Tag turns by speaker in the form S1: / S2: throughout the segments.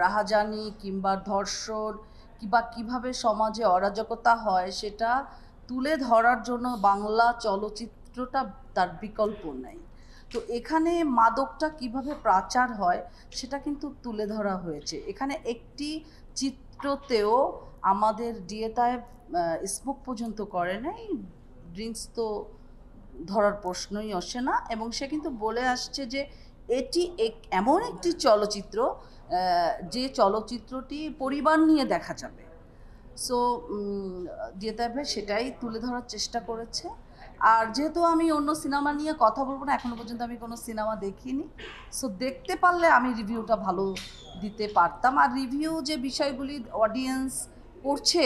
S1: রাহাজানি কিংবা ধর্ষণ কিংবা কীভাবে সমাজে অরাজকতা হয় সেটা তুলে ধরার জন্য বাংলা চলচ্চিত্রটা তার বিকল্প নেই। তো এখানে মাদকটা কিভাবে পাচার হয় সেটা কিন্তু তুলে ধরা হয়েছে। এখানে একটি চিত্রতেও আমাদের ডিএ স্মোক পর্যন্ত করে নাই, ড্রিঙ্কস তো ধরার প্রশ্নই আসে না, এবং সে কিন্তু বলে আসছে যে এটি এমন একটি চলচ্চিত্র যে চলচ্চিত্রটি পরিবার নিয়ে দেখা যাবে। সো ডিএ ভাই সেটাই তুলে ধরার চেষ্টা করেছে। আর যেহেতু আমি অন্য সিনেমা নিয়ে কথা বলবো না, এখনো পর্যন্ত আমি কোনো সিনেমা দেখিনি, সো দেখতে পারলে আমি রিভিউটা ভালো দিতে পারতাম। আর রিভিউ যে বিষয়গুলি অডিয়েন্স করছে,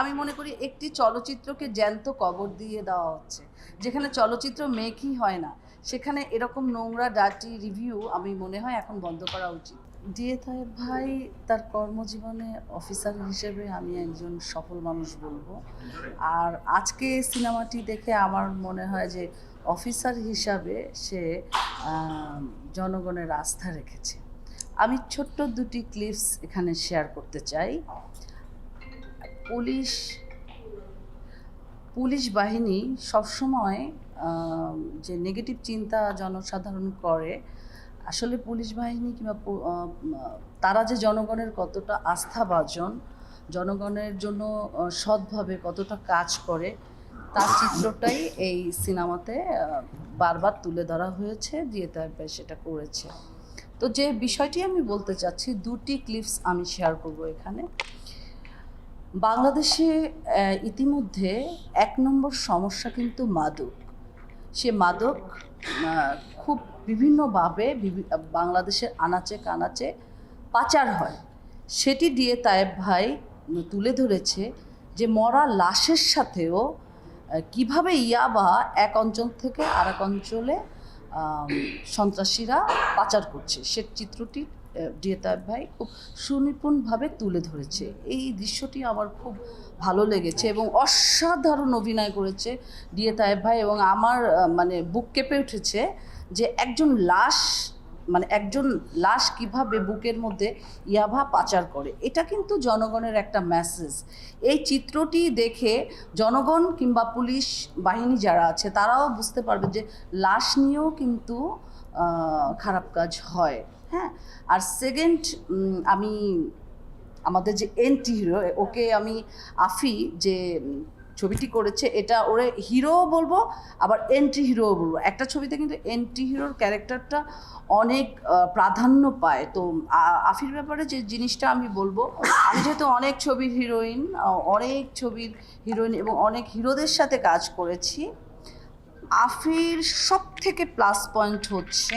S1: আমি মনে করি একটি চলচ্চিত্রকে জ্যান্ত কবর দিয়ে দেওয়া হচ্ছে। যেখানে চলচ্চিত্র মেকই হয় না, সেখানে এরকম নোংরা ডার্টি রিভিউ আমি মনে হয় এখন বন্ধ করা উচিত। ডিএ ভাই তার কর্মজীবনে অফিসার হিসেবে আমি একজন সফল মানুষ বলবো। আর আজকে সিনেমাটি দেখে আমার মনে হয় যে অফিসার হিসাবে সে জনগণের আস্থা রেখেছে। আমি ছোট্ট দুটি ক্লিপস এখানে শেয়ার করতে চাই। পুলিশ বাহিনী সবসময় যে নেগেটিভ চিন্তা জনসাধারণ করে, আসলে পুলিশ বাহিনী কিংবা তারা যে জনগণের কতটা আস্থাভাজন, জনগণের জন্য সৎভাবে কতটা কাজ করে, তার চিত্রটাই এই সিনেমাতে বারবার তুলে ধরা হয়েছে। ডিএ ভাই সেটা করেছে। তো যে বিষয়টি আমি বলতে চাচ্ছি, দুটি ক্লিপস আমি শেয়ার করব এখানে। বাংলাদেশে ইতিমধ্যে 1 নম্বর সমস্যা কিন্তু মাদক। সে মাদক খুব বিভিন্নভাবে বাংলাদেশের আনাচে কানাচে পাচার হয়। সেটি ডিএ ভাই তুলে ধরেছে যে মরা লাশের সাথেও কিভাবে ইয়াবা এক অঞ্চল থেকে আরেক অঞ্চলে সন্ত্রাসীরা পাচার করছে, সে চিত্রটি ডিএ ভাই খুব সুনিপুণভাবে তুলে ধরেছে। এই দৃশ্যটি আমার খুব ভালো লেগেছে এবং অসাধারণ অভিনয় করেছে ডিএ ভাই, এবং আমার মানে বুক কেঁপে উঠেছে যে একজন লাশ কিভাবে বুকের মধ্যে ইয়াবা পাচার করে। এটা কিন্তু জনগণের একটা মেসেজ। এই চিত্রটি দেখে জনগণ কিংবা পুলিশ বাহিনী যারা আছে তারাও বুঝতে পারবে যে লাশ নিয়েও কিন্তু খারাপ কাজ হয়। হ্যাঁ, আর সেকেন্ড, আমি আমাদের যে এন্টি হিরো, ওকে আমি আফি যে ছবিটি করেছে, এটা ওরে হিরোও বলবো আবার এন্টি হিরোও বলবো। একটা ছবিতে কিন্তু এন্টি হিরোর ক্যারেক্টারটা অনেক প্রাধান্য পায়। তো আফির ব্যাপারে যে জিনিসটা আমি বলবো, আমি যেহেতু অনেক ছবির হিরোইন এবং অনেক হিরোদের সাথে কাজ করেছি, আফির সব থেকে প্লাস পয়েন্ট হচ্ছে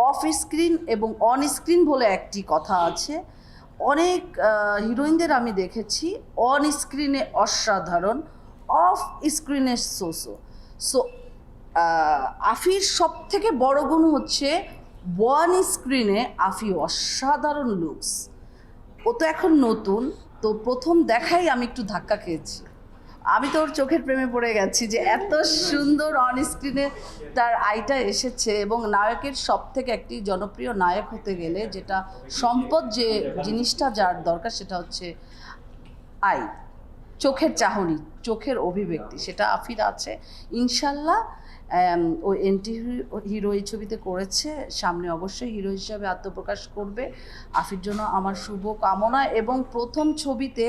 S1: অফ স্ক্রিন এবং অন স্ক্রিন বলে একটি কথা আছে। অনেক হিরোইনদের আমি দেখেছি অন স্ক্রিনে অসাধারণ, অফ স্ক্রিনে সো আফির সব থেকে বড় গুণ হচ্ছে অন স্ক্রিনে আফি অসাধারণ লুকস। ও তো এখন নতুন, তো প্রথম দেখাই আমি একটু ধাক্কা খেয়েছি। আমি তো ওর চোখের প্রেমে পড়ে গেছি যে এত সুন্দর অন স্ক্রিনে তার আইটা এসেছে। এবং নায়কের সব থেকে একটি জনপ্রিয় নায়ক হতে গেলে যেটা সম্পদ, যে জিনিসটা যার দরকার, সেটা হচ্ছে আই, চোখের চাহনি, চোখের অভিব্যক্তি, সেটা আফির আছে ইনশাল্লাহ। ও এন্টি হিরো এই ছবিতে করেছে, সামনে অবশ্যই হিরো হিসাবে আত্মপ্রকাশ করবে। আফির জন্য আমার শুভ কামনা। এবং প্রথম ছবিতে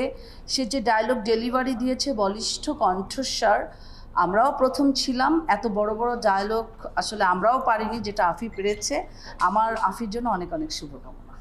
S1: সে যে ডায়লগ ডেলিভারি দিয়েছে, বলিষ্ঠ কণ্ঠস্বর, আমরাও প্রথম ছিলাম। এত বড় বড় ডায়লগ আসলে আমরাও পারিনি, যেটা আফি পেরেছে। আমার আফির জন্য অনেক অনেক শুভকামনা।